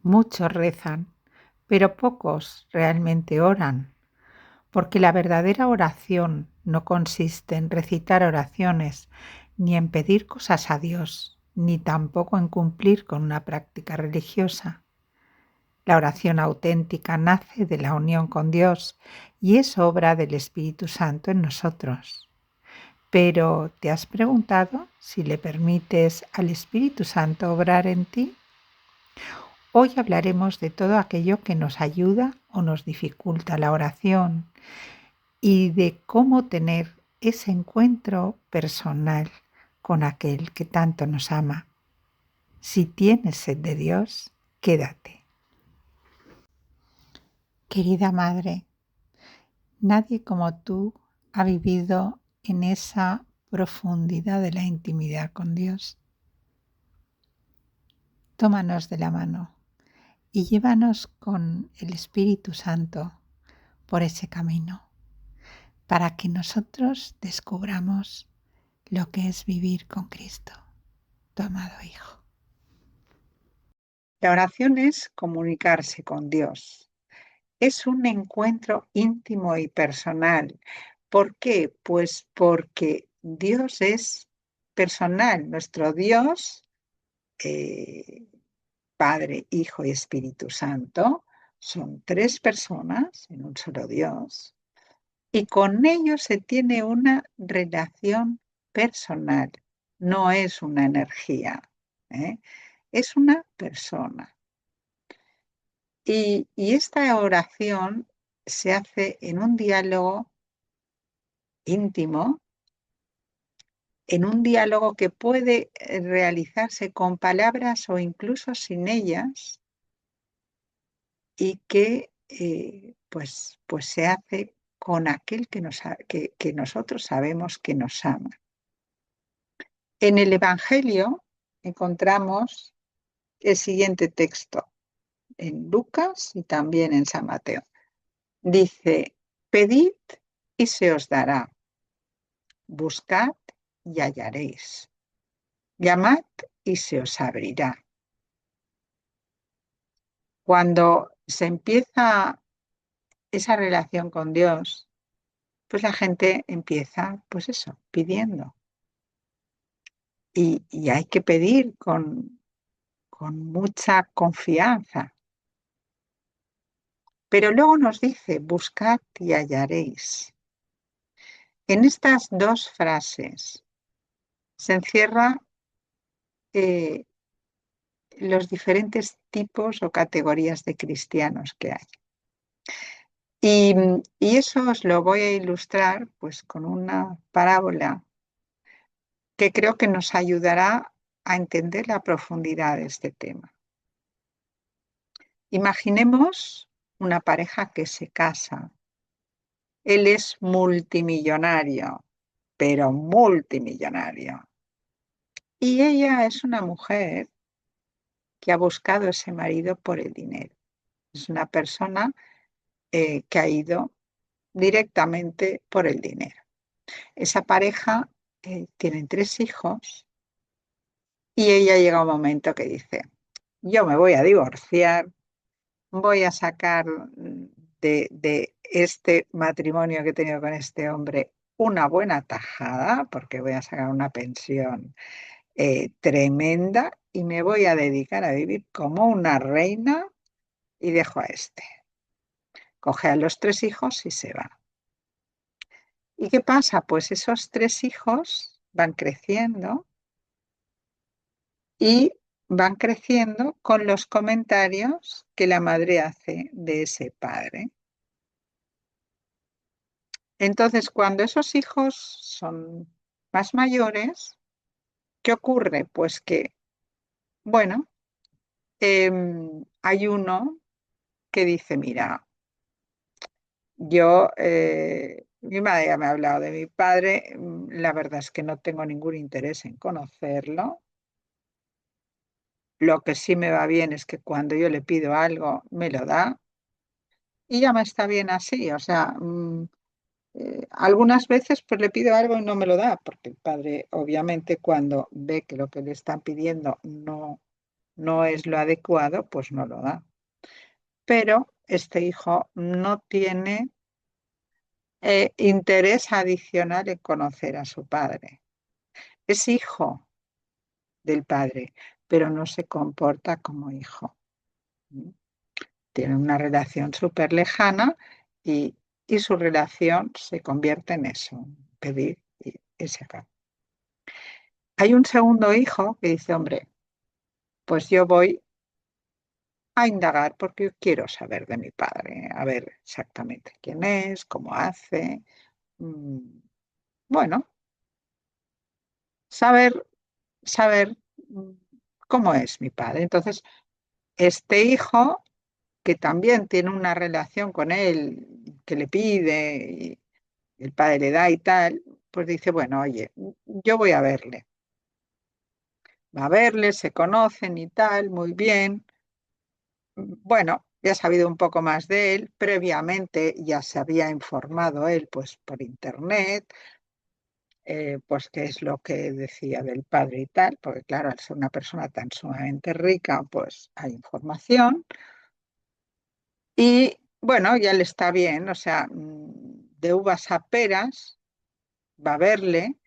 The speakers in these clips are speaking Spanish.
Muchos rezan, pero pocos realmente oran, porque la verdadera oración no consiste en recitar oraciones, ni en pedir cosas a Dios, ni tampoco en cumplir con una práctica religiosa. La oración auténtica nace de la unión con Dios y es obra del Espíritu Santo en nosotros. Pero, ¿te has preguntado si le permites al Espíritu Santo obrar en ti? Hoy hablaremos de todo aquello que nos ayuda o nos dificulta la oración y de cómo tener ese encuentro personal con aquel que tanto nos ama. Si tienes sed de Dios, quédate. Querida Madre, nadie como tú ha vivido en esa profundidad de la intimidad con Dios. Tómanos de la mano y llévanos con el Espíritu Santo por ese camino, para que nosotros descubramos lo que es vivir con Cristo, tu amado Hijo. La oración es comunicarse con Dios. Es un encuentro íntimo y personal. ¿Por qué? Pues porque Dios es personal. Nuestro Dios, eh, Padre, Hijo y Espíritu Santo, son tres personas en un solo Dios. Y con ellos se tiene una relación personal. No es una energía, ¿eh? Es una persona. Y esta oración se hace en un diálogo íntimo, en un diálogo que puede realizarse con palabras o incluso sin ellas y que pues se hace con aquel que nosotros sabemos que nos ama. En el Evangelio encontramos el siguiente texto, en Lucas y también en San Mateo. Dice, pedid y se os dará. Buscad y hallaréis. Llamad y se os abrirá. Cuando se empieza esa relación con Dios, pues la gente empieza, pues eso, pidiendo. Y hay que pedir con mucha confianza. Pero luego nos dice, buscad y hallaréis. En estas dos frases se encierra eh, los diferentes tipos o categorías de cristianos que hay. Y eso os lo voy a ilustrar pues con una parábola que creo que nos ayudará a entender la profundidad de este tema. Imaginemos una pareja que se casa. Él es multimillonario, pero multimillonario. Y ella es una mujer que ha buscado ese marido por el dinero. Es una persona que ha ido directamente por el dinero. Esa pareja tiene tres hijos y ella llega a un momento que dice, yo me voy a divorciar, voy a sacar de este matrimonio que he tenido con este hombre una buena tajada, porque voy a sacar una pensión tremenda y me voy a dedicar a vivir como una reina y dejo a este. Coge a los tres hijos y se va. ¿Y qué pasa? Pues esos tres hijos van creciendo y van creciendo con los comentarios que la madre hace de ese padre. Entonces, cuando esos hijos son más mayores, ¿qué ocurre? Pues que, bueno, hay uno que dice, mira, mi madre ya me ha hablado de mi padre, la verdad es que no tengo ningún interés en conocerlo. Lo que sí me va bien es que cuando yo le pido algo, me lo da y ya me está bien así. O sea, algunas veces pues le pido algo y no me lo da, porque el padre obviamente cuando ve que lo que le están pidiendo no es lo adecuado, pues no lo da. Pero este hijo no tiene interés adicional en conocer a su padre. Es hijo del padre, pero no se comporta como hijo. ¿Mm? Tiene una relación súper lejana y, y su relación se convierte en eso, pedir y se acaba. Hay un segundo hijo que dice, hombre, pues yo voy a indagar porque quiero saber de mi padre, a ver exactamente quién es, cómo hace. mm, Bueno, saber, saber mm, cómo es mi padre. Entonces, este hijo, que también tiene una relación con él, que le pide, y el padre le da y tal, pues dice, bueno, oye, yo voy a verle. Va a verle, se conocen y tal, muy bien. Bueno, ya ha sabido un poco más de él. Previamente ya se había informado él, pues por internet, pues qué es lo que decía del padre y tal, porque claro, al ser una persona tan sumamente rica, pues hay información. Y bueno, ya le está bien, o sea, de uvas a peras, va a verle,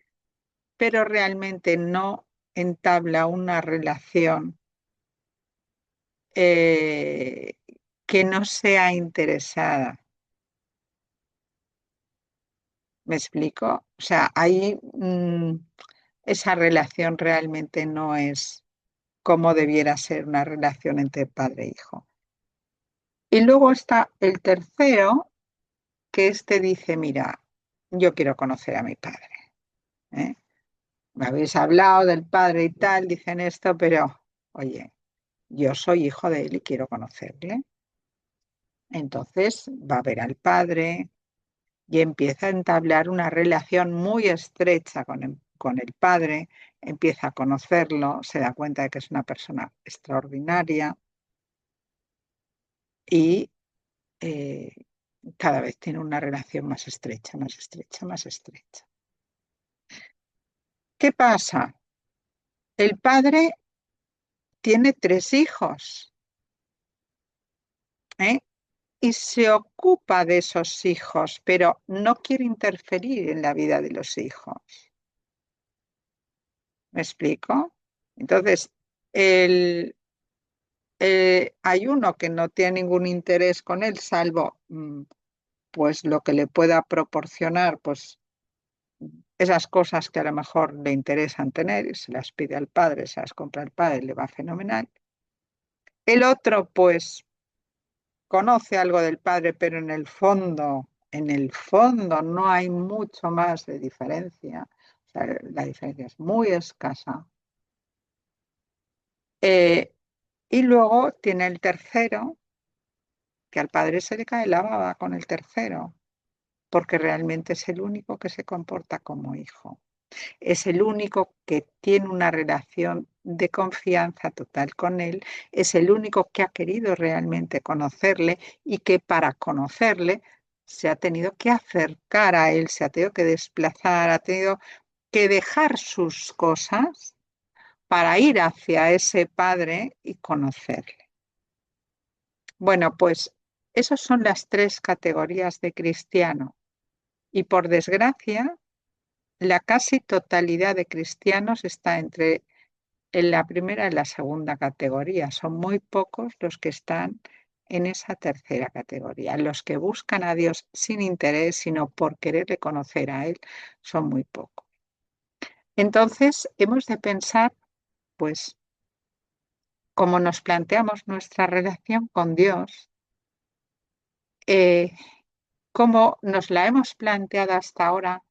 pero realmente no entabla una relación eh, que no sea interesada. ¿Me explico? O sea, ahí esa relación realmente no es como debiera ser una relación entre padre e hijo. Y luego está el tercero, que este dice, mira, yo quiero conocer a mi padre. ¿Eh? Me habéis hablado del padre y tal, dicen esto, pero oye, yo soy hijo de él y quiero conocerle. Entonces va a ver al padre y empieza a entablar una relación muy estrecha con el padre, empieza a conocerlo, se da cuenta de que es una persona extraordinaria y eh, cada vez tiene una relación más estrecha, más estrecha, más estrecha. ¿Qué pasa? El padre tiene 3 hijos, ¿eh? Y se ocupa de esos hijos, pero no quiere interferir en la vida de los hijos. ¿Me explico? Entonces, el, hay uno que no tiene ningún interés con él, salvo pues lo que le pueda proporcionar, pues esas cosas que a lo mejor le interesan tener, y se las pide al padre, se las compra al padre, le va fenomenal. El otro, pues, conoce algo del padre, pero en el fondo no hay mucho más de diferencia. O sea, la diferencia es muy escasa. Eh, y luego tiene el tercero, que al padre se le cae la baba con el tercero, porque realmente es el único que se comporta como hijo. Es el único que tiene una relación de confianza total con él, es el único que ha querido realmente conocerle y que para conocerle se ha tenido que acercar a él, se ha tenido que desplazar, ha tenido que dejar sus cosas para ir hacia ese padre y conocerle. Bueno, pues esas son las 3 categorías de cristiano. Y por desgracia, la casi totalidad de cristianos está entre en la primera y la segunda categoría. Son muy pocos los que están en esa tercera categoría. Los que buscan a Dios sin interés, sino por quererle conocer a Él, son muy pocos. Entonces, hemos de pensar, pues, cómo nos planteamos nuestra relación con Dios, eh, cómo nos la hemos planteado hasta ahora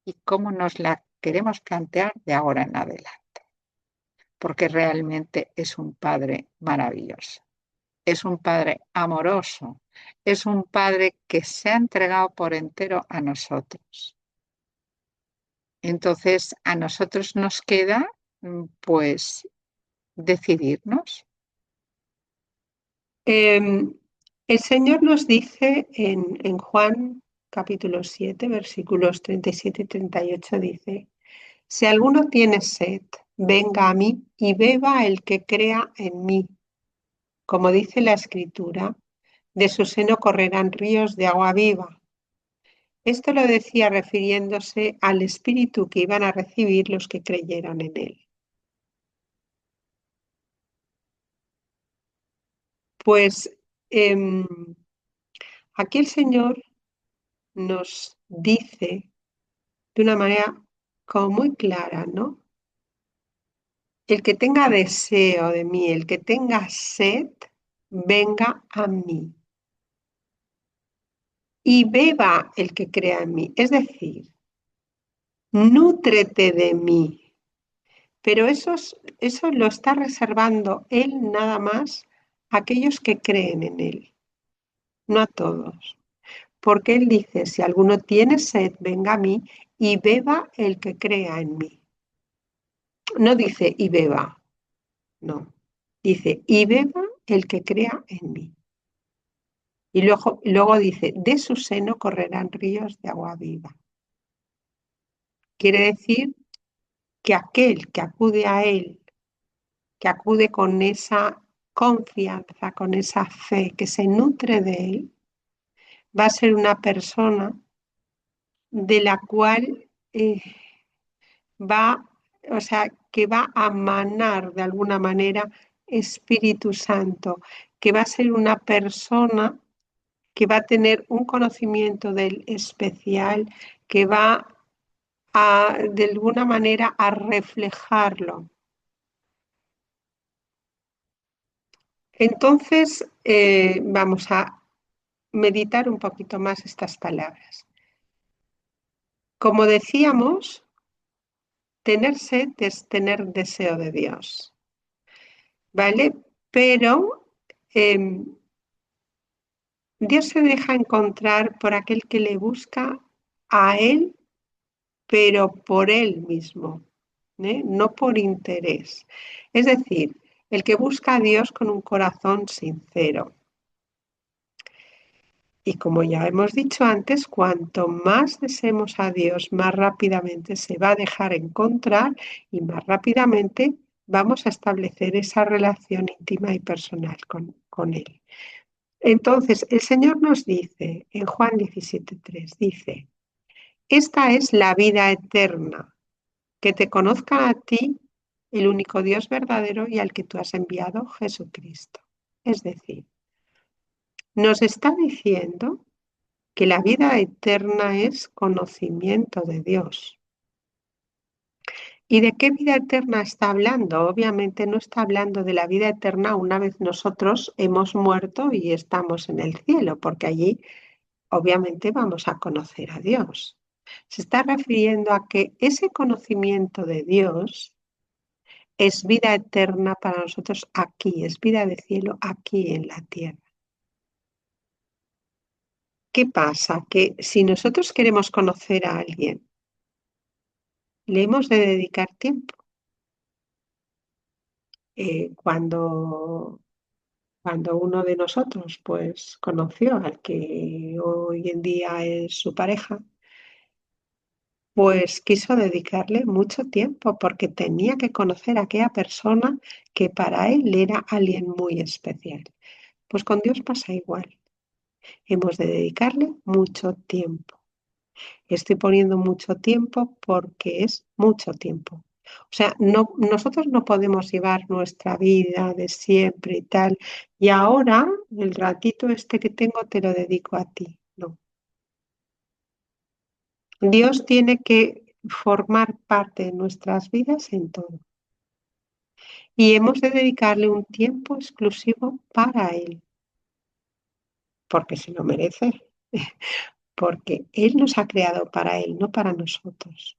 y cómo nos la queremos plantear de ahora en adelante, porque realmente es un Padre maravilloso. Es un Padre amoroso, es un Padre que se ha entregado por entero a nosotros. Entonces, a nosotros nos queda, pues, decidirnos. Em, el Señor nos dice en Juan capítulo 7, versículos 37 y 38, dice, si alguno tiene sed, venga a mí y beba el que crea en mí. Como dice la Escritura, de su seno correrán ríos de agua viva. Esto lo decía refiriéndose al Espíritu que iban a recibir los que creyeron en él. Pues aquí el Señor nos dice de una manera como muy clara, ¿no? El que tenga deseo de mí, el que tenga sed, venga a mí y beba el que crea en mí. Es decir, nútrete de mí. Pero eso lo está reservando Él nada más a aquellos que creen en Él, no a todos. Porque Él dice, si alguno tiene sed, venga a mí y beba el que crea en mí. No dice y beba, no. Dice y beba el que crea en mí. Y luego dice, de su seno correrán ríos de agua viva. Quiere decir que aquel que acude a Él, que acude con esa confianza, con esa fe, que se nutre de Él, va a ser una persona de la cual o sea, que va a manar de alguna manera Espíritu Santo, que va a ser una persona que va a tener un conocimiento del especial, que va a, de alguna manera, a reflejarlo. Entonces, vamos a meditar un poquito más estas palabras. Como decíamos, tener sed es tener deseo de Dios, ¿vale? Pero Dios se deja encontrar por aquel que le busca a Él, pero por Él mismo, no por interés. Es decir, el que busca a Dios con un corazón sincero. Y como ya hemos dicho antes, cuanto más deseemos a Dios, más rápidamente se va a dejar encontrar y más rápidamente vamos a establecer esa relación íntima y personal con Él. Entonces, el Señor nos dice en Juan 17:3, dice, esta es la vida eterna, que te conozcan a ti, el único Dios verdadero y al que tú has enviado, Jesucristo. Es decir, nos está diciendo que la vida eterna es conocimiento de Dios. ¿Y de qué vida eterna está hablando? Obviamente no está hablando de la vida eterna una vez nosotros hemos muerto y estamos en el cielo, porque allí obviamente vamos a conocer a Dios. Se está refiriendo a que ese conocimiento de Dios es vida eterna para nosotros aquí, es vida de cielo aquí en la tierra. ¿Qué pasa? Que si nosotros queremos conocer a alguien, le hemos de dedicar tiempo. Cuando uno de nosotros pues conoció al que hoy en día es su pareja, pues quiso dedicarle mucho tiempo porque tenía que conocer a aquella persona que para él era alguien muy especial. Pues con Dios pasa igual. Hemos de dedicarle mucho tiempo. Estoy poniendo mucho tiempo porque es mucho tiempo. O sea, nosotros no podemos llevar nuestra vida de siempre y tal. Y ahora, el ratito este que tengo, te lo dedico a ti. No. Dios tiene que formar parte de nuestras vidas en todo. Y hemos de dedicarle un tiempo exclusivo para Él, porque se lo merece, porque Él nos ha creado para Él, no para nosotros.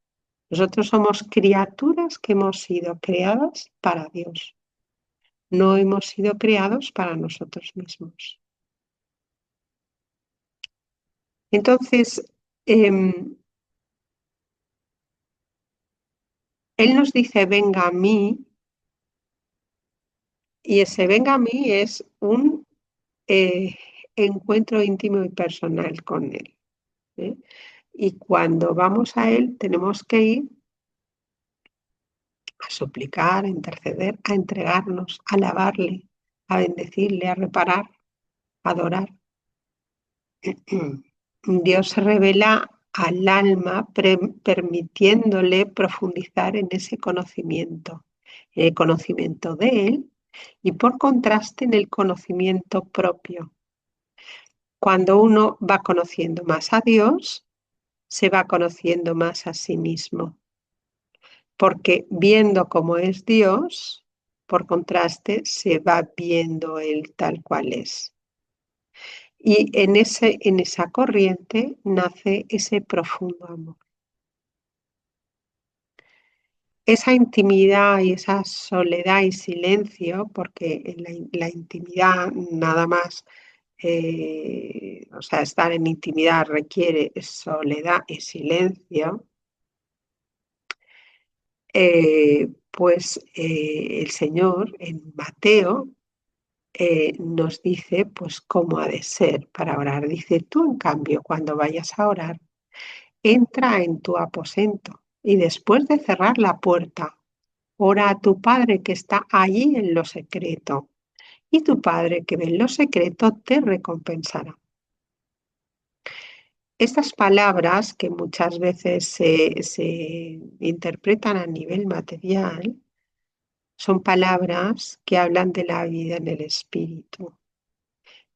Nosotros somos criaturas que hemos sido creadas para Dios. No hemos sido creados para nosotros mismos. Entonces, Él nos dice, venga a mí, y ese venga a mí es un encuentro íntimo y personal con Él. ¿eh? Y cuando vamos a Él tenemos que ir a suplicar, a interceder, a entregarnos, a alabarle, a bendecirle, a reparar, a adorar. Dios se revela al alma permitiéndole profundizar en ese conocimiento, en el conocimiento de Él y por contraste en el conocimiento propio. Cuando uno va conociendo más a Dios, se va conociendo más a sí mismo, porque viendo cómo es Dios, por contraste, se va viendo Él tal cual es. Y en esa corriente nace ese profundo amor. Esa intimidad y esa soledad y silencio, porque en la intimidad nada más, o sea, estar en intimidad requiere soledad y silencio, el Señor en Mateo nos dice pues cómo ha de ser para orar. Dice, tú en cambio, cuando vayas a orar, entra en tu aposento y después de cerrar la puerta, ora a tu Padre que está allí en lo secreto, y tu Padre que ve en lo secreto te recompensará. Estas palabras que muchas veces se interpretan a nivel material son palabras que hablan de la vida en el espíritu.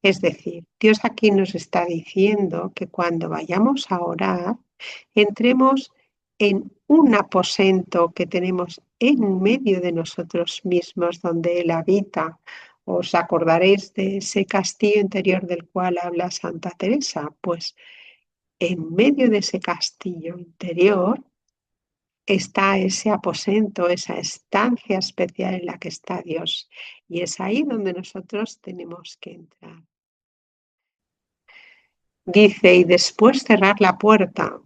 Es decir, Dios aquí nos está diciendo que cuando vayamos a orar, entremos en un aposento que tenemos en medio de nosotros mismos, donde Él habita. ¿Os acordaréis de ese castillo interior del cual habla Santa Teresa? Pues en medio de ese castillo interior está ese aposento, esa estancia especial en la que está Dios. Y es ahí donde nosotros tenemos que entrar. Dice, y después cerrar la puerta.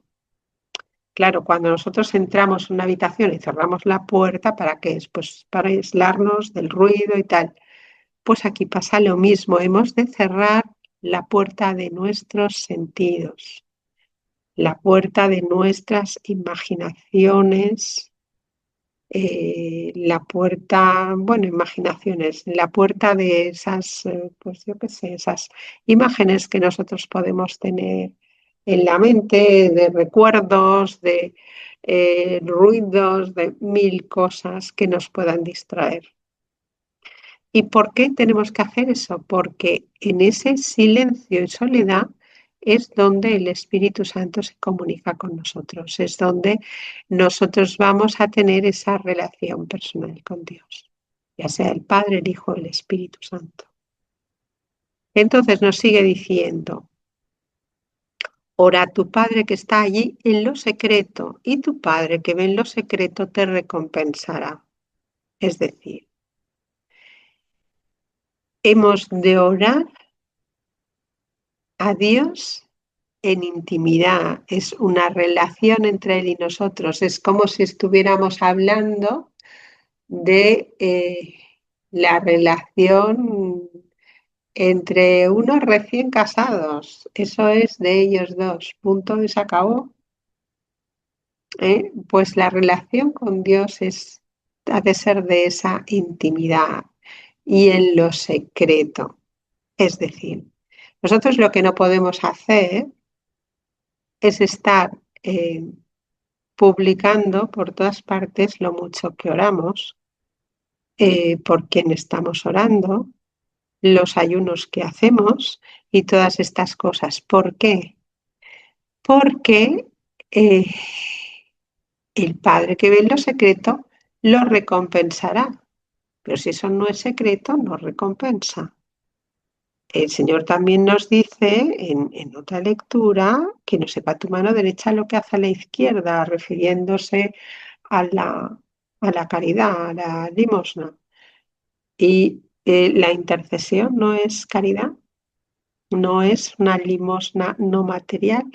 Claro, cuando nosotros entramos en una habitación y cerramos la puerta, ¿para qué es? Pues para aislarnos del ruido y tal. Pues aquí pasa lo mismo, hemos de cerrar la puerta de nuestros sentidos, la puerta de nuestras imaginaciones, la puerta, bueno, imaginaciones, la puerta de esas, pues yo qué sé, esas imágenes que nosotros podemos tener en la mente, de recuerdos, de ruidos, de mil cosas que nos puedan distraer. ¿Y por qué tenemos que hacer eso? Porque en ese silencio y soledad es donde el Espíritu Santo se comunica con nosotros, es donde nosotros vamos a tener esa relación personal con Dios, ya sea el Padre, el Hijo, el Espíritu Santo. Entonces nos sigue diciendo, ora a tu Padre que está allí en lo secreto, y tu Padre que ve en lo secreto te recompensará. Es decir, hemos de orar a Dios en intimidad, es una relación entre Él y nosotros, es como si estuviéramos hablando de la relación entre unos recién casados, eso es de ellos dos, punto y se acabó. Pues la relación con Dios ha de ser de esa intimidad y en lo secreto. Es decir, nosotros lo que no podemos hacer es estar publicando por todas partes lo mucho que oramos, por quién estamos orando, los ayunos que hacemos y todas estas cosas. ¿Por qué? Porque el Padre que ve en lo secreto lo recompensará. Pero si eso no es secreto, no recompensa. El Señor también nos dice en otra lectura que no sepa tu mano derecha lo que hace a la izquierda, refiriéndose a la caridad, a la limosna. Y la intercesión no es caridad, no es una limosna no material,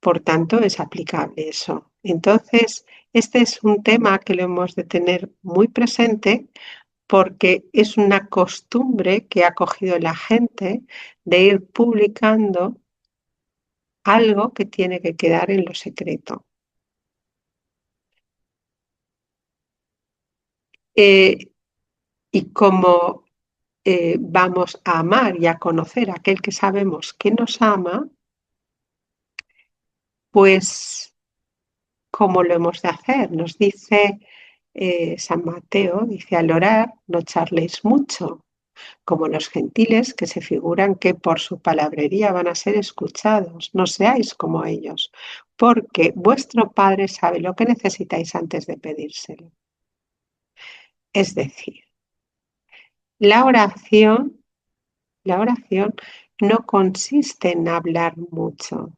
por tanto es aplicable eso. Entonces, este es un tema que lo hemos de tener muy presente porque es una costumbre que ha cogido la gente de ir publicando algo que tiene que quedar en lo secreto. y cómo vamos a amar y a conocer a aquel que sabemos que nos ama, pues ¿cómo lo hemos de hacer? Nos dice San Mateo, dice, al orar no charléis mucho, como los gentiles que se figuran que por su palabrería van a ser escuchados. No seáis como ellos, porque vuestro Padre sabe lo que necesitáis antes de pedírselo. Es decir, la oración, la oración no consiste en hablar mucho.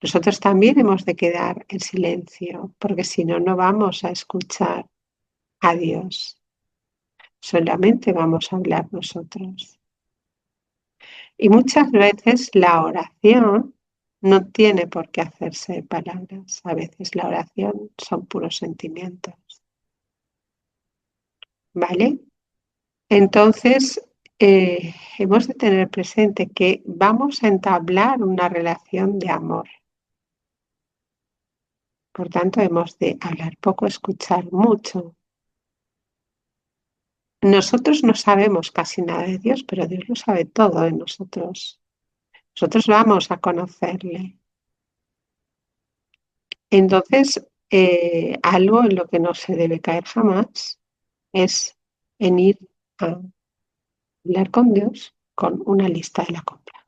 Nosotros también hemos de quedar en silencio, porque si no, no vamos a escuchar a Dios. Solamente vamos a hablar nosotros. Y muchas veces la oración no tiene por qué hacerse de palabras. A veces la oración son puros sentimientos. ¿Vale? Entonces, hemos de tener presente que vamos a entablar una relación de amor. Por tanto, hemos de hablar poco, escuchar mucho. Nosotros no sabemos casi nada de Dios, pero Dios lo sabe todo de nosotros. Nosotros vamos a conocerle. Entonces, algo en lo que no se debe caer jamás es en ir a hablar con Dios con una lista de la compra,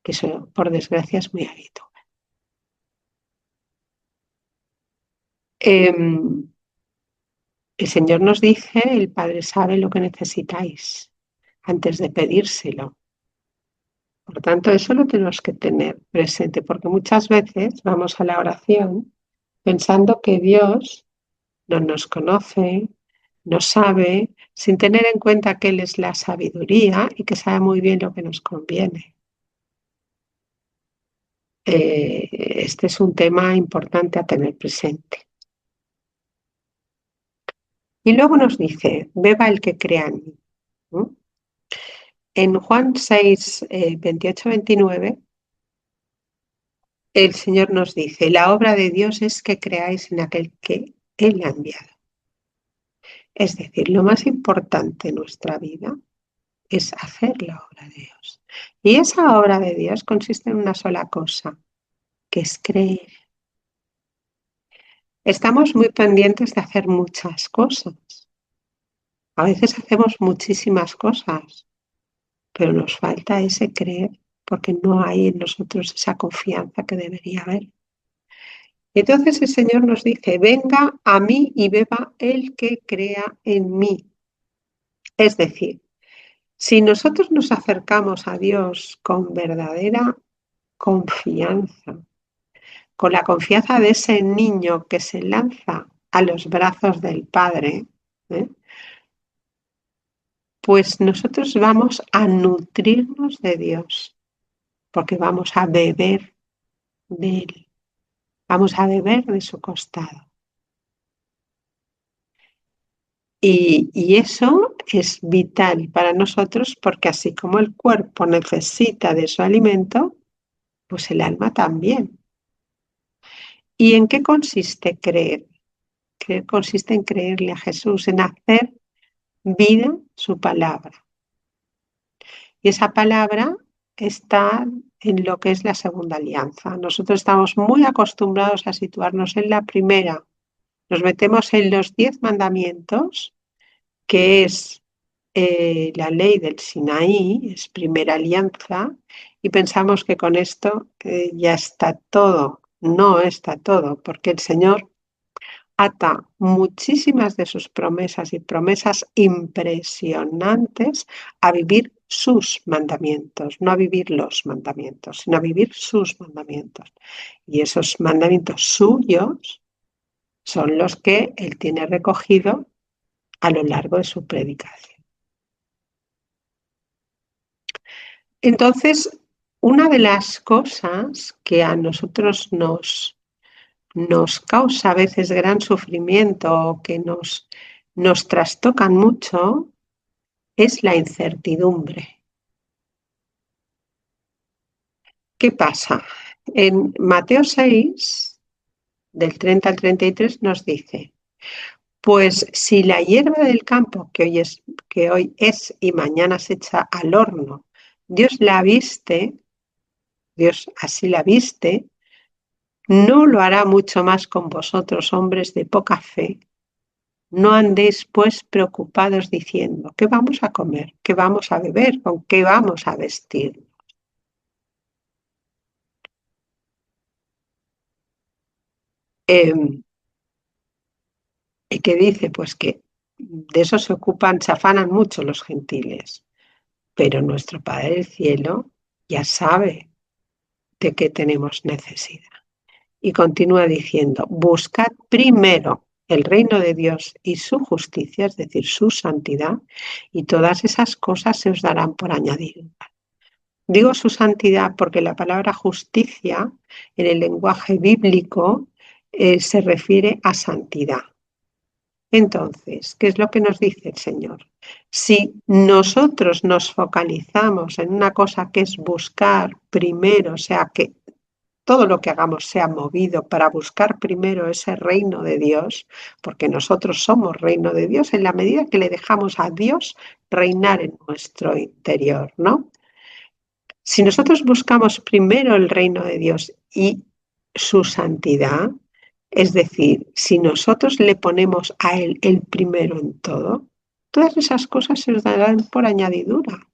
que eso, por desgracia, es muy habitual. El Señor nos dice, el Padre sabe lo que necesitáis antes de pedírselo. Por tanto, eso lo tenemos que tener presente, porque muchas veces vamos a la oración pensando que Dios no nos conoce, no sabe, sin tener en cuenta que Él es la sabiduría y que sabe muy bien lo que nos conviene. Este es un tema importante a tener presente. Y luego nos dice, beba el que crea en mí. ¿No? En Juan 6, 28-29, el Señor nos dice, la obra de Dios es que creáis en aquel que Él ha enviado. Es decir, lo más importante en nuestra vida es hacer la obra de Dios. Y esa obra de Dios consiste en una sola cosa, que es creer. Estamos muy pendientes de hacer muchas cosas. A veces hacemos muchísimas cosas, pero nos falta ese creer porque no hay en nosotros esa confianza que debería haber. Entonces el Señor nos dice, venga a mí y beba el que crea en mí. Es decir, si nosotros nos acercamos a Dios con verdadera confianza, con la confianza de ese niño que se lanza a los brazos del Padre, ¿eh? Pues nosotros vamos a nutrirnos de Dios, porque vamos a beber de Él, vamos a beber de su costado. Y eso es vital para nosotros porque así como el cuerpo necesita de su alimento, pues el alma también. ¿Y en qué consiste creer? Creer consiste en creerle a Jesús, en hacer vida su palabra. Y esa palabra está en lo que es la segunda alianza. Nosotros estamos muy acostumbrados a situarnos en la primera. Nos metemos en los 10 mandamientos, que es la ley del Sinaí, es primera alianza, y pensamos que con esto ya está todo. No está todo, porque el Señor ata muchísimas de sus promesas y promesas impresionantes a vivir sus mandamientos, no a vivir los mandamientos, sino a vivir sus mandamientos. Y esos mandamientos suyos son los que él tiene recogido a lo largo de su predicación. Entonces, una de las cosas que a nosotros nos causa a veces gran sufrimiento o que nos trastocan mucho es la incertidumbre. ¿Qué pasa? En Mateo 6, del 30 al 33, nos dice, Pues si la hierba del campo que hoy es y mañana se echa al horno, Dios la viste, Dios así la viste, no lo hará mucho más con vosotros, hombres de poca fe. No andéis pues preocupados diciendo, ¿qué vamos a comer? ¿Qué vamos a beber? ¿Con qué vamos a vestir? Em, ¿Y qué dice? Pues que de eso se afanan mucho los gentiles, pero nuestro Padre del Cielo ya sabe de qué tenemos necesidad. Y continúa diciendo, buscad primero el reino de Dios y su justicia, es decir, su santidad, y todas esas cosas se os darán por añadidura. Digo su santidad porque la palabra justicia en el lenguaje bíblico se refiere a santidad. Entonces, ¿qué es lo que nos dice el Señor? Si nosotros nos focalizamos en una cosa que es buscar primero, o sea, que todo lo que hagamos sea movido para buscar primero ese reino de Dios, porque nosotros somos reino de Dios en la medida que le dejamos a Dios reinar en nuestro interior, ¿no? Si nosotros buscamos primero el reino de Dios y su santidad, es decir, si nosotros le ponemos a Él el primero en todo, todas esas cosas se nos darán por añadidura.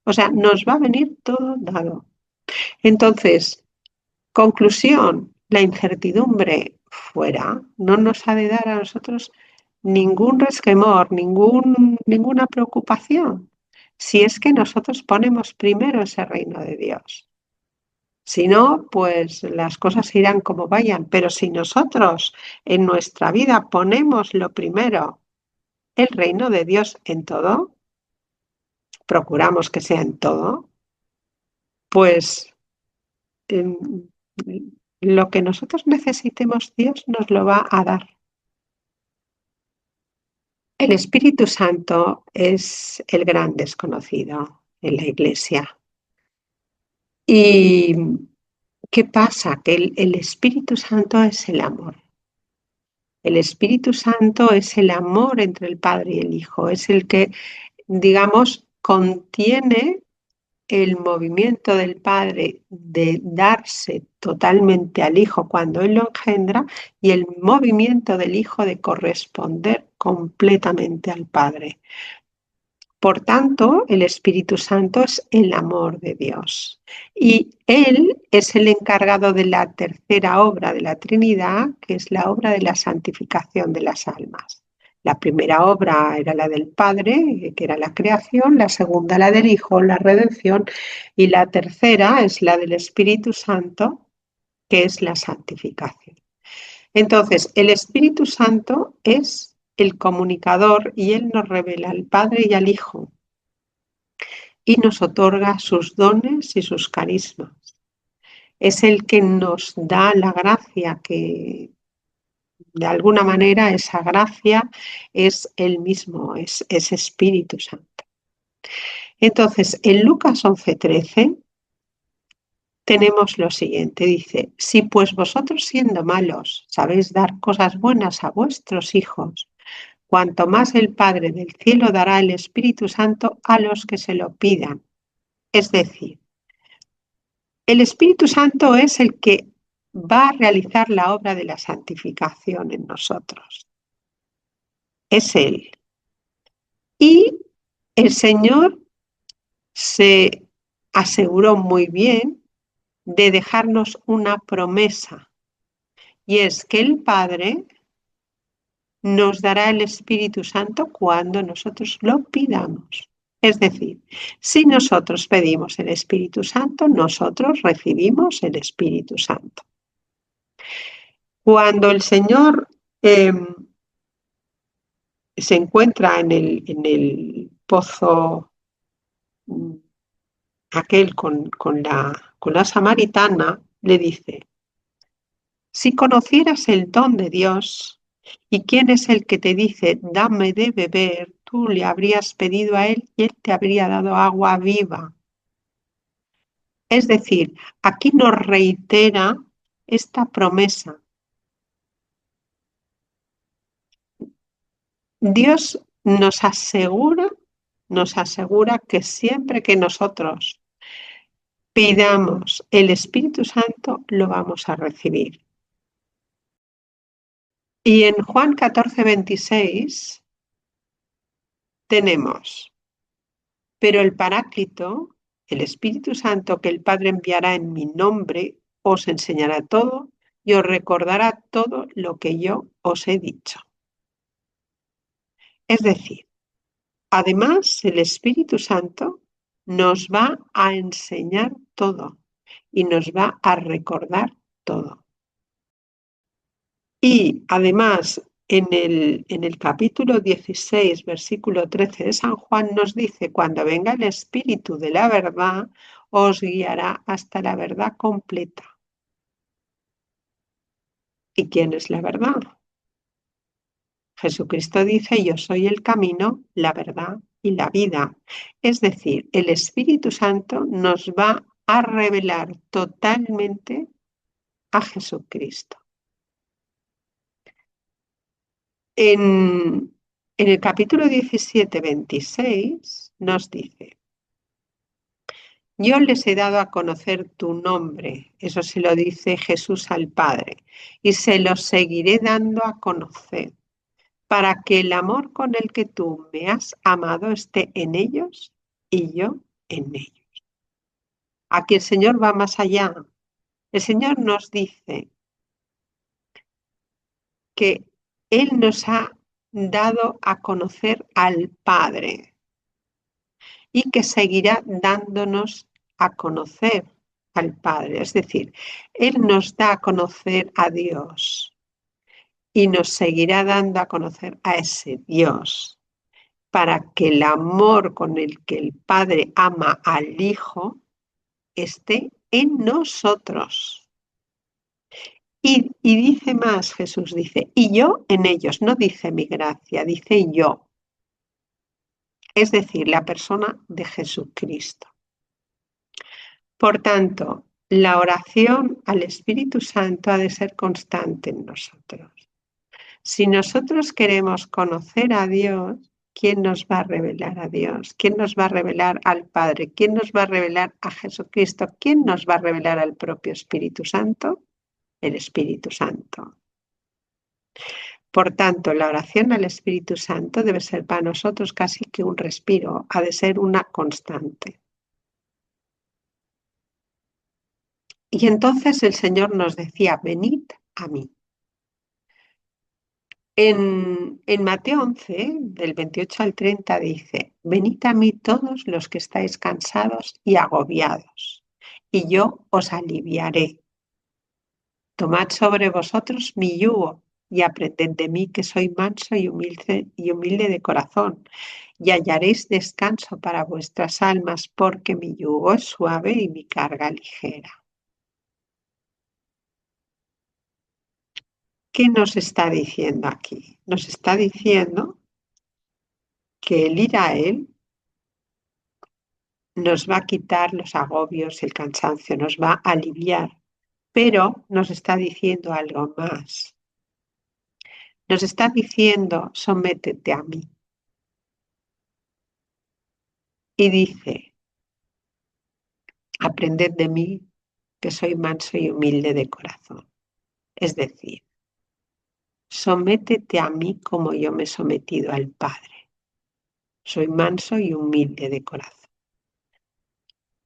O sea, nos va a venir todo dado. Entonces, conclusión, la incertidumbre fuera no nos ha de dar a nosotros ningún resquemor, ninguna preocupación, si es que nosotros ponemos primero ese reino de Dios. Si no, pues las cosas irán como vayan, pero si nosotros en nuestra vida ponemos lo primero, el reino de Dios en todo, procuramos que sea en todo, pues em, lo que nosotros necesitemos, Dios nos lo va a dar. El Espíritu Santo es el gran desconocido en la Iglesia. ¿Y qué pasa? Que el Espíritu Santo es el amor. El Espíritu Santo es el amor entre el Padre y el Hijo. Es el que, digamos, contiene el movimiento del Padre de darse totalmente al Hijo cuando Él lo engendra y el movimiento del Hijo de corresponder completamente al Padre. Por tanto, el Espíritu Santo es el amor de Dios y Él es el encargado de la tercera obra de la Trinidad, que es la obra de la santificación de las almas. La primera obra era la del Padre, que era la creación, la segunda la del Hijo, la redención, y la tercera es la del Espíritu Santo, que es la santificación. Entonces, el Espíritu Santo es el comunicador y Él nos revela al Padre y al Hijo y nos otorga sus dones y sus carismas. Es el que nos da la gracia, que de alguna manera esa gracia es el mismo, es Espíritu Santo. Entonces, en Lucas 11:13 tenemos lo siguiente, dice, si pues vosotros siendo malos sabéis dar cosas buenas a vuestros hijos, cuanto más el Padre del cielo dará el Espíritu Santo a los que se lo pidan. Es decir, el Espíritu Santo es el que va a realizar la obra de la santificación en nosotros. Es Él. Y el Señor se aseguró muy bien de dejarnos una promesa, y es que el Padre nos dará el Espíritu Santo cuando nosotros lo pidamos. Es decir, si nosotros pedimos el Espíritu Santo, nosotros recibimos el Espíritu Santo. Cuando el Señor se encuentra en el pozo aquel con la samaritana, le dice, si conocieras el don de Dios y quién es el que te dice, dame de beber, tú le habrías pedido a él y él te habría dado agua viva. Es decir, aquí nos reitera esta promesa. Dios nos asegura que siempre que nosotros pidamos el Espíritu Santo, lo vamos a recibir. Y en Juan 14:26 tenemos, pero el Paráclito, el Espíritu Santo que el Padre enviará en mi nombre, os enseñará todo y os recordará todo lo que yo os he dicho. Es decir, además el Espíritu Santo nos va a enseñar todo y nos va a recordar todo. Y además, en el capítulo 16, versículo 13 de San Juan nos dice, cuando venga el Espíritu de la verdad, os guiará hasta la verdad completa. ¿Y quién es la verdad? Jesucristo dice, yo soy el camino, la verdad y la vida. Es decir, el Espíritu Santo nos va a revelar totalmente a Jesucristo. En el capítulo 17, 26 nos dice, yo les he dado a conocer tu nombre, eso se lo dice Jesús al Padre, y se lo seguiré dando a conocer, para que el amor con el que tú me has amado esté en ellos y yo en ellos. Aquí el Señor va más allá. El Señor nos dice que Él nos ha dado a conocer al Padre y que seguirá dándonos a conocer al Padre. Es decir, Él nos da a conocer a Dios y nos seguirá dando a conocer a ese Dios para que el amor con el que el Padre ama al Hijo esté en nosotros. Y dice más, Jesús dice, y yo en ellos, no dice mi gracia, dice yo. Es decir, la persona de Jesucristo. Por tanto, la oración al Espíritu Santo ha de ser constante en nosotros. Si nosotros queremos conocer a Dios, ¿quién nos va a revelar a Dios? ¿Quién nos va a revelar al Padre? ¿Quién nos va a revelar a Jesucristo? ¿Quién nos va a revelar al propio Espíritu Santo? El Espíritu Santo. Por tanto, la oración al Espíritu Santo debe ser para nosotros casi que un respiro, ha de ser una constante. Y entonces el Señor nos decía, venid a mí. En Mateo 11, del 28 al 30, dice, venid a mí todos los que estáis cansados y agobiados, y yo os aliviaré. Tomad sobre vosotros mi yugo y aprended de mí que soy manso y humilde de corazón, y hallaréis descanso para vuestras almas, porque mi yugo es suave y mi carga ligera. ¿Qué nos está diciendo aquí? Nos está diciendo que el ir a Él nos va a quitar los agobios, el cansancio, nos va a aliviar, pero nos está diciendo algo más. Nos está diciendo, sométete a mí. Y dice, aprended de mí, que soy manso y humilde de corazón. Es decir, sométete a mí como yo me he sometido al Padre. Soy manso y humilde de corazón.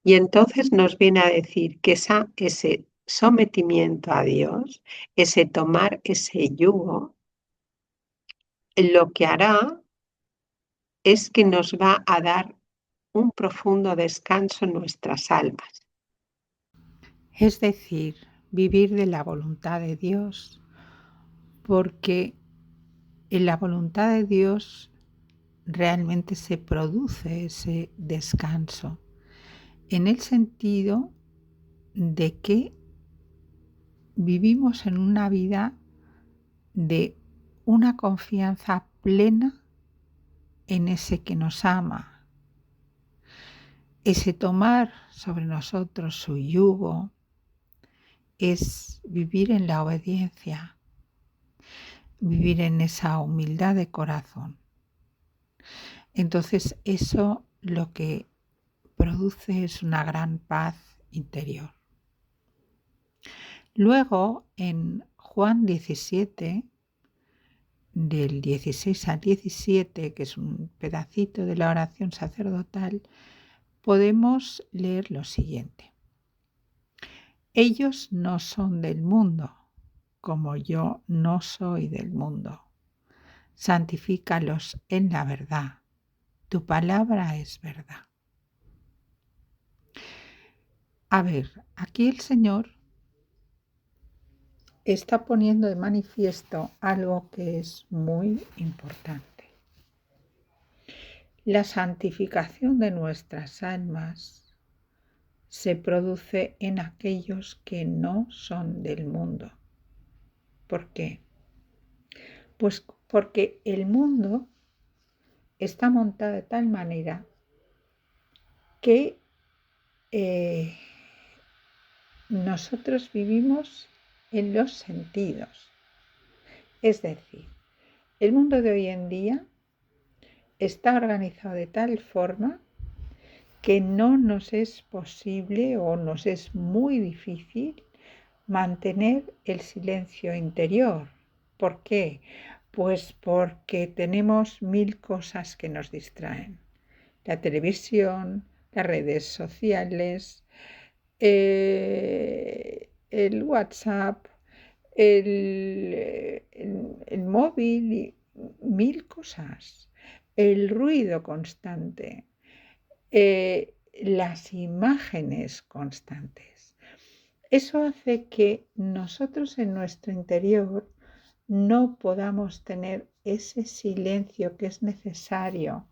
Y entonces nos viene a decir que ese sometimiento a Dios, ese tomar ese yugo, lo que hará es que nos va a dar un profundo descanso en nuestras almas. Es decir, vivir de la voluntad de Dios, porque en la voluntad de Dios realmente se produce ese descanso, en el sentido de que vivimos en una vida de una confianza plena en ese que nos ama, ese tomar sobre nosotros su yugo, es vivir en la obediencia, vivir en esa humildad de corazón. Entonces eso lo que produce es una gran paz interior. Luego en Juan 17, del 16 al 17, que es un pedacito de la oración sacerdotal, podemos leer lo siguiente. Ellos no son del mundo, como yo no soy del mundo. Santifícalos en la verdad. Tu palabra es verdad. A ver, aquí el Señor está poniendo de manifiesto algo que es muy importante. La santificación de nuestras almas se produce en aquellos que no son del mundo. ¿Por qué? Pues porque el mundo está montado de tal manera que nosotros vivimos en los sentidos. Es decir, el mundo de hoy en día está organizado de tal forma que no nos es posible o nos es muy difícil mantener el silencio interior. ¿Por qué? Pues porque tenemos 1000 cosas que nos distraen. La televisión, las redes sociales, el WhatsApp, el móvil, y 1000 cosas. El ruido constante, las imágenes constantes. Eso hace que nosotros en nuestro interior no podamos tener ese silencio que es necesario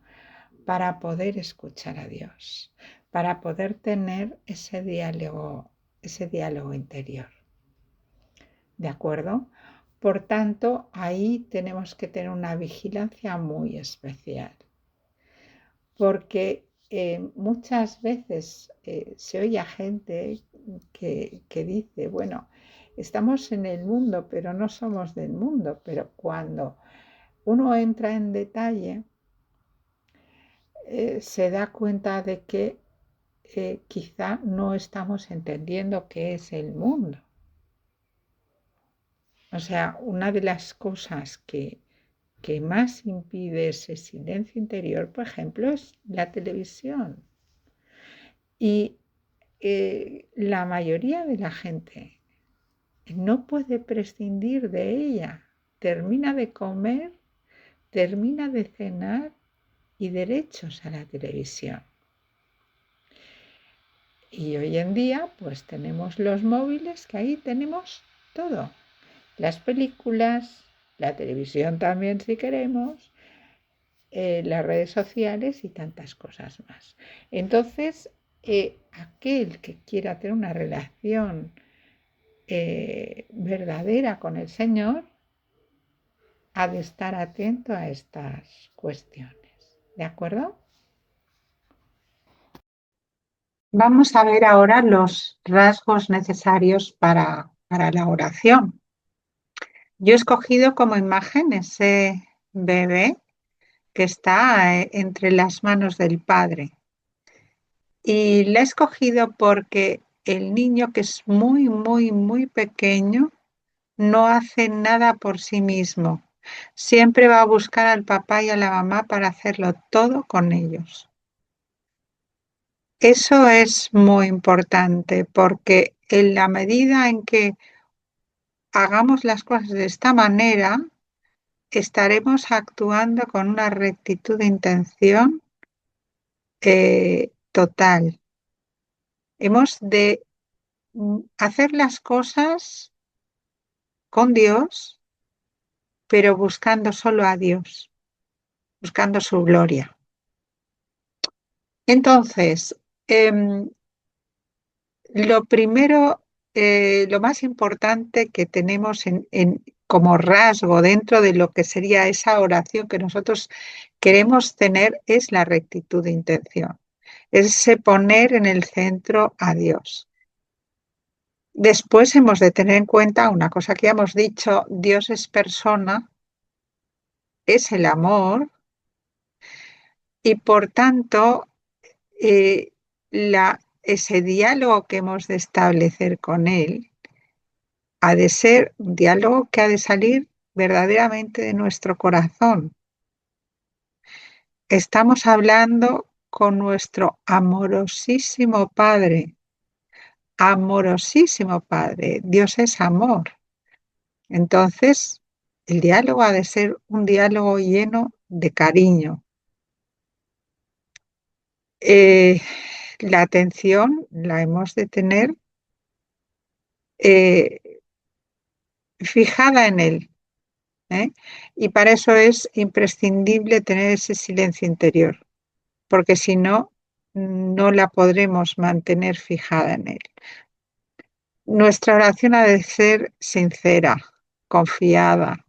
para poder escuchar a Dios, para poder tener ese diálogo interior. ¿De acuerdo? Por tanto, ahí tenemos que tener una vigilancia muy especial, porque muchas veces se oye a gente que dice, bueno, estamos en el mundo, pero no somos del mundo. Pero cuando uno entra en detalle, se da cuenta de que quizá no estamos entendiendo qué es el mundo. O sea, una de las cosas que más impide ese silencio interior, por ejemplo, es la televisión. Y la mayoría de la gente no puede prescindir de ella. Termina de comer, termina de cenar y derechos a la televisión. Y hoy en día pues tenemos los móviles, que ahí tenemos todo. Las películas, la televisión también si queremos, las redes sociales y tantas cosas más. Entonces, aquel que quiera tener una relación verdadera con el Señor ha de estar atento a estas cuestiones. ¿De acuerdo? Vamos a ver ahora los rasgos necesarios para la oración. Yo he escogido como imagen ese bebé que está entre las manos del Padre. Y la he escogido porque el niño, que es muy, muy, muy pequeño, no hace nada por sí mismo. Siempre va a buscar al papá y a la mamá para hacerlo todo con ellos. Eso es muy importante porque en la medida en que hagamos las cosas de esta manera, estaremos actuando con una rectitud de intención total. Hemos de hacer las cosas con Dios, pero buscando solo a Dios, buscando su gloria. Entonces, lo primero, lo más importante que tenemos como rasgo dentro de lo que sería esa oración que nosotros queremos tener es la rectitud de intención, es ese poner en el centro a Dios. Después hemos de tener en cuenta una cosa que ya hemos dicho: Dios es persona, es el amor, Y por tanto, ese diálogo que hemos de establecer con Él ha de ser un diálogo que ha de salir verdaderamente de nuestro corazón. Estamos hablando con nuestro amorosísimo Padre. Amorosísimo Padre. Dios es amor. Entonces, el diálogo ha de ser un diálogo lleno de cariño. La atención la hemos de tener eh, fijada en Él, ¿eh? Y para eso es imprescindible tener ese silencio interior, porque si no, no la podremos mantener fijada en Él. Nuestra oración ha de ser sincera, confiada,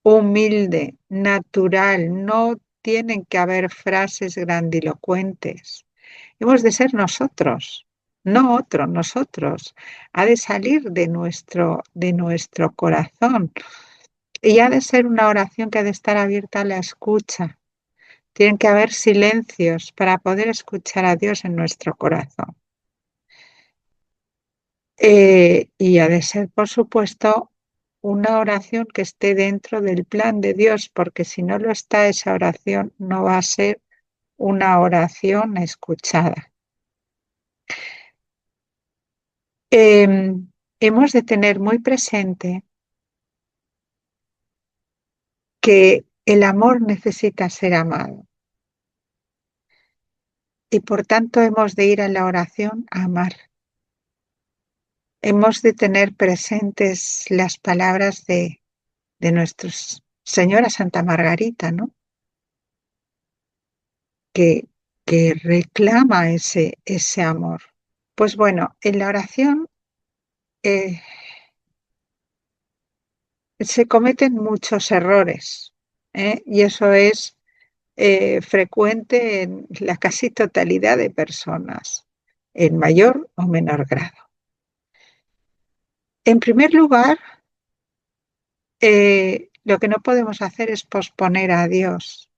humilde, natural. No tienen que haber frases grandilocuentes. Hemos de ser nosotros, no otro, nosotros. Ha de salir de nuestro corazón. Y ha de ser una oración que ha de estar abierta a la escucha. Tienen que haber silencios para poder escuchar a Dios en nuestro corazón. Y ha de ser, por supuesto, una oración que esté dentro del plan de Dios, porque si no lo está, esa oración no va a ser una oración escuchada. Hemos de tener muy presente que el amor necesita ser amado y por tanto hemos de ir a la oración a amar. Hemos de tener presentes las palabras de nuestra Señora Santa Margarita, ¿no? Que, que reclama ese amor. Pues bueno, en la oración se cometen muchos errores, y eso es frecuente en la casi totalidad de personas, en mayor o menor grado. En primer lugar, lo que no podemos hacer es posponer a Dios.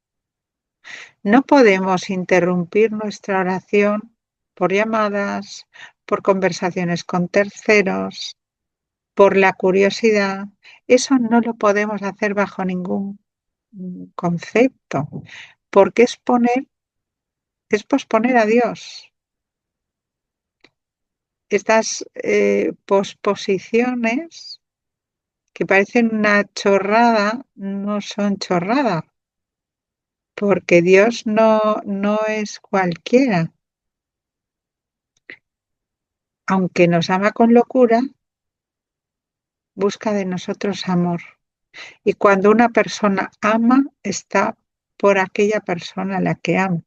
No podemos interrumpir nuestra oración por llamadas, por conversaciones con terceros, por la curiosidad. Eso no lo podemos hacer bajo ningún concepto, porque es posponer a Dios. Estas posposiciones que parecen una chorrada no son chorrada, porque Dios no es cualquiera. Aunque nos ama con locura, busca de nosotros amor. Y cuando una persona ama, está por aquella persona a la que ama.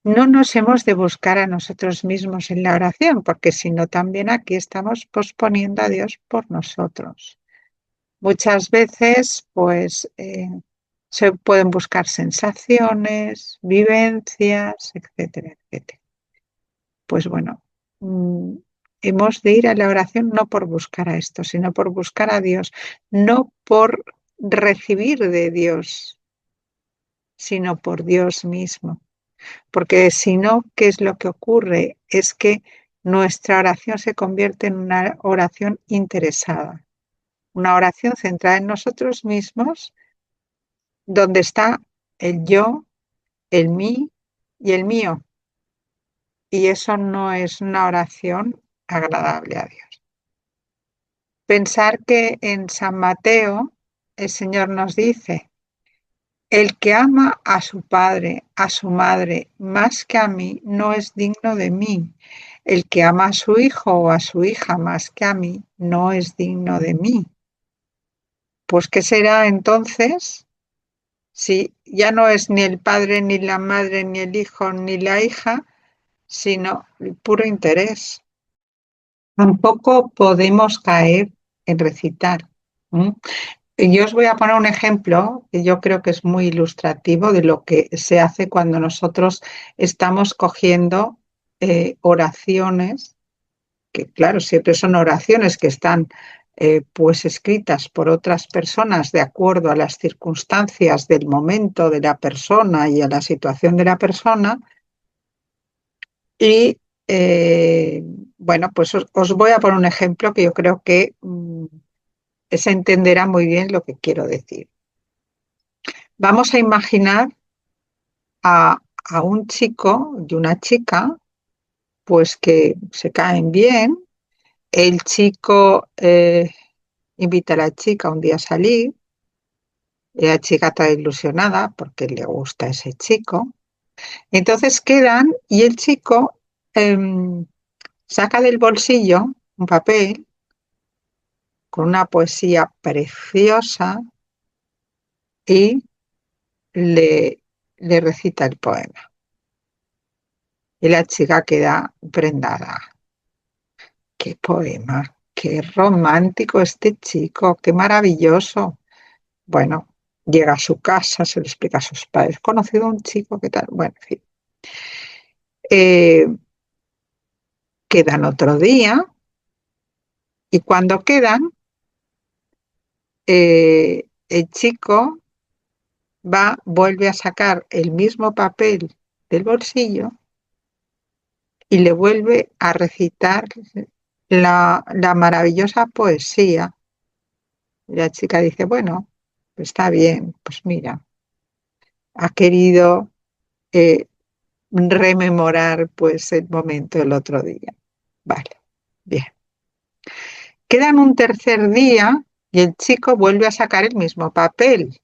No nos hemos de buscar a nosotros mismos en la oración, porque si no, también aquí estamos posponiendo a Dios por nosotros. Muchas veces, pues, se pueden buscar sensaciones, vivencias, etcétera, etcétera. Pues bueno, hemos de ir a la oración no por buscar a esto, sino por buscar a Dios, no por recibir de Dios, sino por Dios mismo. Porque si no, ¿qué es lo que ocurre? Es que nuestra oración se convierte en una oración interesada, una oración centrada en nosotros mismos, donde está el yo, el mí y el mío. Y eso no es una oración agradable a Dios. Pensar que en San Mateo el Señor nos dice: el que ama a su padre, a su madre, más que a mí, no es digno de mí. El que ama a su hijo o a su hija más que a mí, no es digno de mí. Pues, ¿qué será entonces? Si ya no es ni el padre, ni la madre, ni el hijo, ni la hija, sino el puro interés. Tampoco podemos caer en recitar. Yo os voy a poner un ejemplo que yo creo que es muy ilustrativo de lo que se hace cuando nosotros estamos cogiendo oraciones, que claro, siempre son oraciones que están pues escritas por otras personas de acuerdo a las circunstancias del momento de la persona y a la situación de la persona. Y bueno, pues os voy a poner un ejemplo que yo creo que se entenderá muy bien lo que quiero decir. Vamos a imaginar a, a un chico y una chica, pues que se caen bien. El chico invita a la chica un día a salir, y la chica está ilusionada porque le gusta ese chico. Entonces quedan y el chico saca del bolsillo un papel con una poesía preciosa y le, le recita el poema. Y la chica queda prendada. ¡Qué poema! ¡Qué romántico este chico! ¡Qué maravilloso! Bueno, llega a su casa, se lo explica a sus padres. He conocido a un chico, ¿qué tal? Bueno, en fin. Eh, Quedan otro día y cuando quedan, el chico vuelve a sacar el mismo papel del bolsillo y le vuelve a recitar la maravillosa poesía. Y la chica dice, bueno, pues está bien, pues mira, ha querido eh, rememorar pues el momento del otro día. Vale, bien. Quedan un tercer día y el chico vuelve a sacar el mismo papel.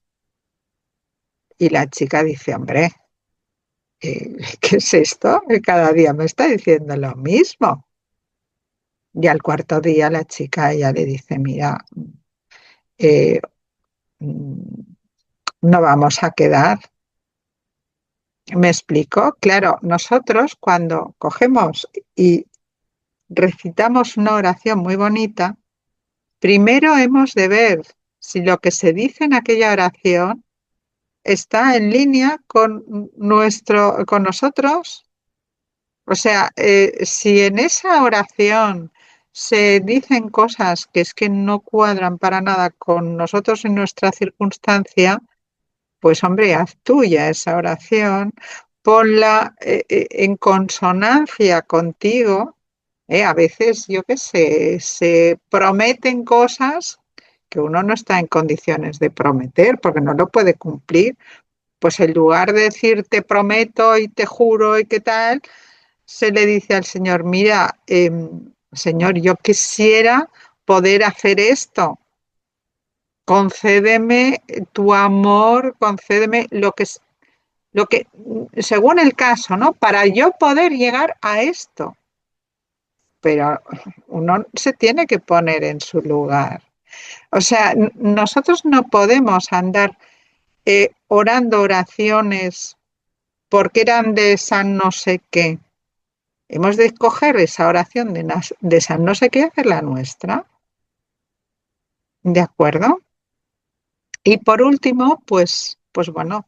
Y la chica dice, hombre, ¿qué es esto? Que cada día me está diciendo lo mismo. Y al cuarto día la chica ella le dice, mira, eh, mm, no vamos a quedar. ¿Me explico? Claro, nosotros cuando cogemos y recitamos una oración muy bonita, primero hemos de ver si lo que se dice en aquella oración está en línea con nosotros. O sea, si en esa oración se dicen cosas que es que no cuadran para nada con nosotros en nuestra circunstancia, pues hombre, haz tuya esa oración, ponla en consonancia contigo. A veces, yo qué sé, se prometen cosas que uno no está en condiciones de prometer porque no lo puede cumplir. Pues en lugar de decir te prometo y te juro y qué tal, se le dice al Señor, mira, Señor, yo quisiera poder hacer esto. Concédeme tu amor, concédeme lo que, según el caso, ¿no? Para yo poder llegar a esto. Pero uno se tiene que poner en su lugar. O sea, nosotros no podemos andar orando oraciones porque eran de San no sé qué. Hemos de coger esa oración de San no sé qué y hacerla nuestra. ¿De acuerdo? Y por último, pues bueno,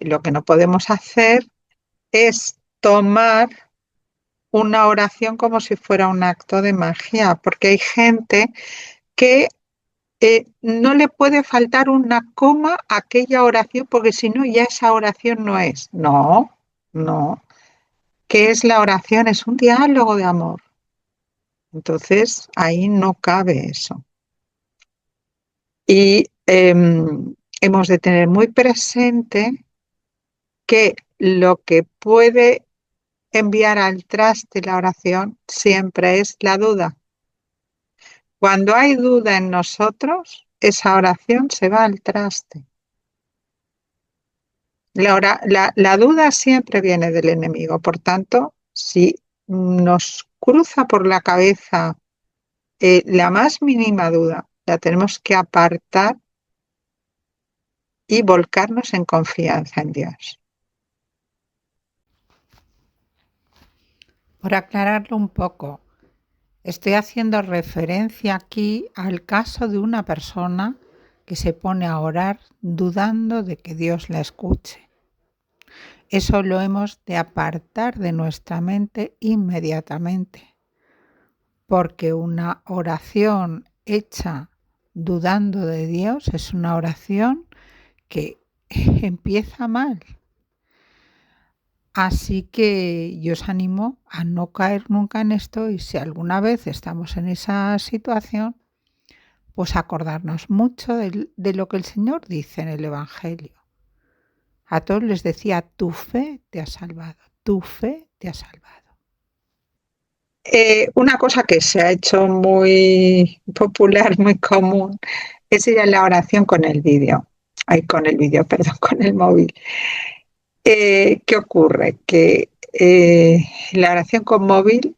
lo que no podemos hacer es tomar una oración como si fuera un acto de magia, porque hay gente que no le puede faltar una coma a aquella oración, porque si no, ya esa oración no es. No, no. ¿Qué es la oración? Es un diálogo de amor. Entonces, ahí no cabe eso. Y hemos de tener muy presente que lo que puede enviar al traste la oración siempre es la duda. Cuando hay duda en nosotros, esa oración se va al traste. La duda siempre viene del enemigo. Por tanto, si nos cruza por la cabeza la más mínima duda, la tenemos que apartar y volcarnos en confianza en Dios. Por aclararlo un poco, estoy haciendo referencia aquí al caso de una persona que se pone a orar dudando de que Dios la escuche. Eso lo hemos de apartar de nuestra mente inmediatamente, porque una oración hecha dudando de Dios es una oración que empieza mal. Así que yo os animo a no caer nunca en esto y si alguna vez estamos en esa situación, pues acordarnos mucho de lo que el Señor dice en el Evangelio. A todos les decía, tu fe te ha salvado, tu fe te ha salvado. Una cosa que se ha hecho muy popular, muy común, es ir a la oración con el vídeo. Con el móvil. ¿Qué ocurre? Que la oración con móvil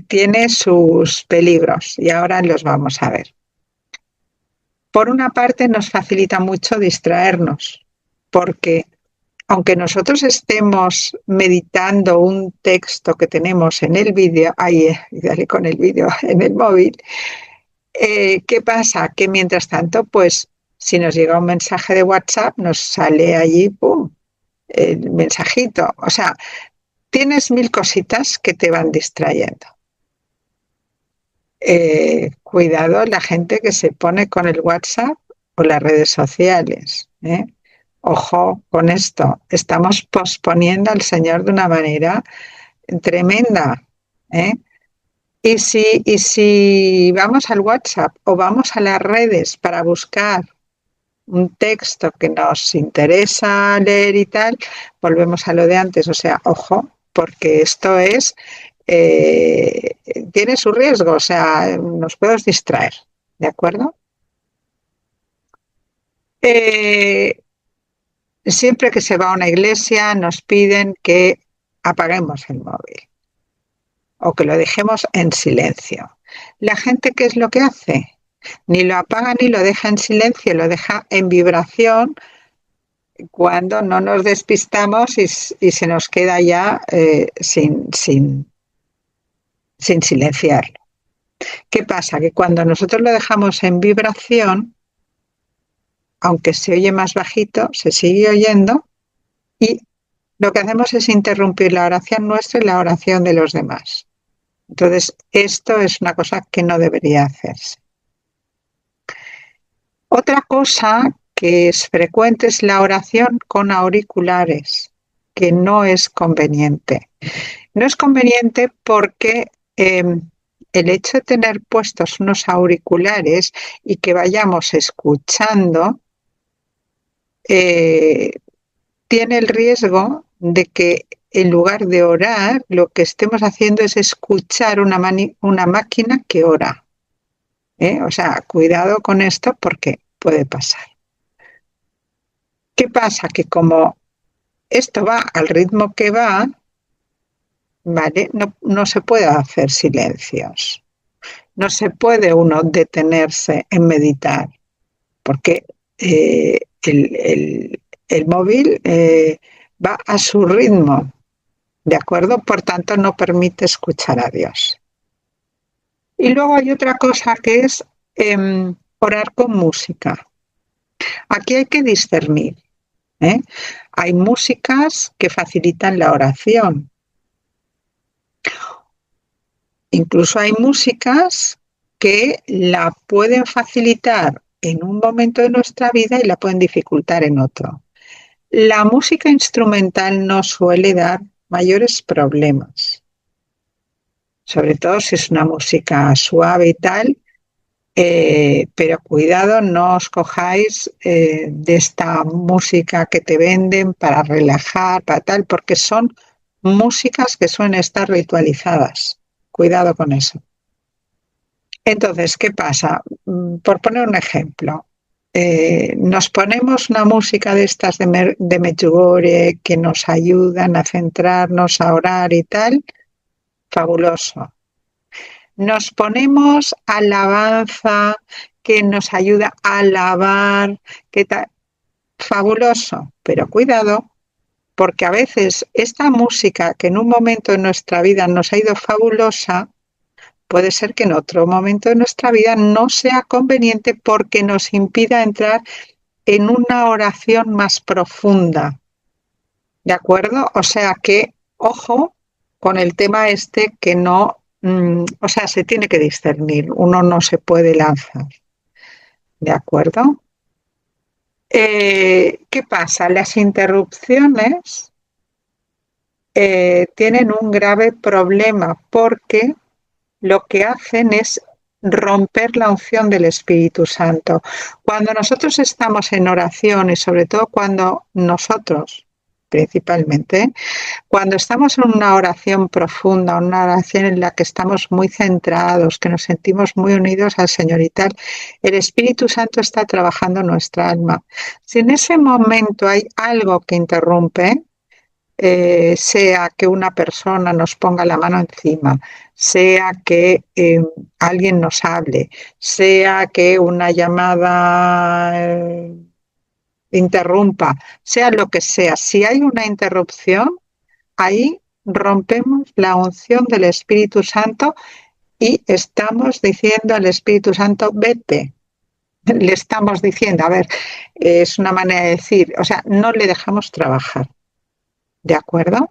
tiene sus peligros y ahora los vamos a ver. Por una parte nos facilita mucho distraernos, porque aunque nosotros estemos meditando un texto que tenemos en el vídeo, dale con el vídeo en el móvil, ¿qué pasa? Que mientras tanto, pues si nos llega un mensaje de WhatsApp, nos sale allí, ¡pum!, el mensajito. O sea, tienes 1000 cositas que te van distrayendo. Cuidado la gente que se pone con el WhatsApp o las redes sociales. Ojo con esto. Estamos posponiendo al Señor de una manera tremenda. Y si vamos al WhatsApp o vamos a las redes para buscar un texto que nos interesa leer y tal, volvemos a lo de antes. O sea, ojo, porque esto tiene su riesgo, o sea, nos podemos distraer, ¿de acuerdo? Siempre que se va a una iglesia nos piden que apaguemos el móvil o que lo dejemos en silencio. La gente, ¿qué es lo que hace? Ni lo apaga ni lo deja en silencio, lo deja en vibración cuando no nos despistamos y se nos queda ya sin silenciarlo. ¿Qué pasa? Que cuando nosotros lo dejamos en vibración, aunque se oye más bajito, se sigue oyendo y lo que hacemos es interrumpir la oración nuestra y la oración de los demás. Entonces, esto es una cosa que no debería hacerse. Otra cosa que es frecuente es la oración con auriculares, que no es conveniente. No es conveniente porque el hecho de tener puestos unos auriculares y que vayamos escuchando tiene el riesgo de que en lugar de orar, lo que estemos haciendo es escuchar una máquina que ora. O sea, cuidado con esto porque puede pasar. ¿Qué pasa? Que como esto va al ritmo que va, ¿vale? No se puede hacer silencios. No se puede uno detenerse en meditar, porque el móvil va a su ritmo, ¿de acuerdo? Por tanto, no permite escuchar a Dios. Y luego hay otra cosa que es orar con música. Aquí hay que discernir. Hay músicas que facilitan la oración. Incluso hay músicas que la pueden facilitar en un momento de nuestra vida y la pueden dificultar en otro. La música instrumental no suele dar mayores problemas, sobre todo si es una música suave y tal, pero cuidado, no os cojáis de esta música que te venden para relajar, para tal, porque son músicas que suelen estar ritualizadas. Cuidado con eso. Entonces, ¿qué pasa? Por poner un ejemplo, nos ponemos una música de estas de Medjugorje que nos ayudan a centrarnos, a orar y tal, fabuloso. Nos ponemos alabanza que nos ayuda a alabar, ¿qué tal? Fabuloso, pero cuidado, porque a veces esta música que en un momento de nuestra vida nos ha ido fabulosa, puede ser que en otro momento de nuestra vida no sea conveniente porque nos impida entrar en una oración más profunda. ¿De acuerdo? O sea que, ojo con el tema este, que no o sea, se tiene que discernir, uno no se puede lanzar, ¿de acuerdo? ¿Qué pasa? Las interrupciones tienen un grave problema porque lo que hacen es romper la unción del Espíritu Santo. Cuando nosotros estamos en oración y sobre todo cuando nosotros, principalmente, cuando estamos en una oración profunda, una oración en la que estamos muy centrados, que nos sentimos muy unidos al Señor y tal, el Espíritu Santo está trabajando en nuestra alma. Si en ese momento hay algo que interrumpe, sea que una persona nos ponga la mano encima, sea que alguien nos hable, sea que una llamada interrumpa, sea lo que sea, si hay una interrupción, ahí rompemos la unción del Espíritu Santo y estamos diciendo al Espíritu Santo, vete. Le estamos diciendo, a ver, es una manera de decir, o sea, no le dejamos trabajar. ¿De acuerdo?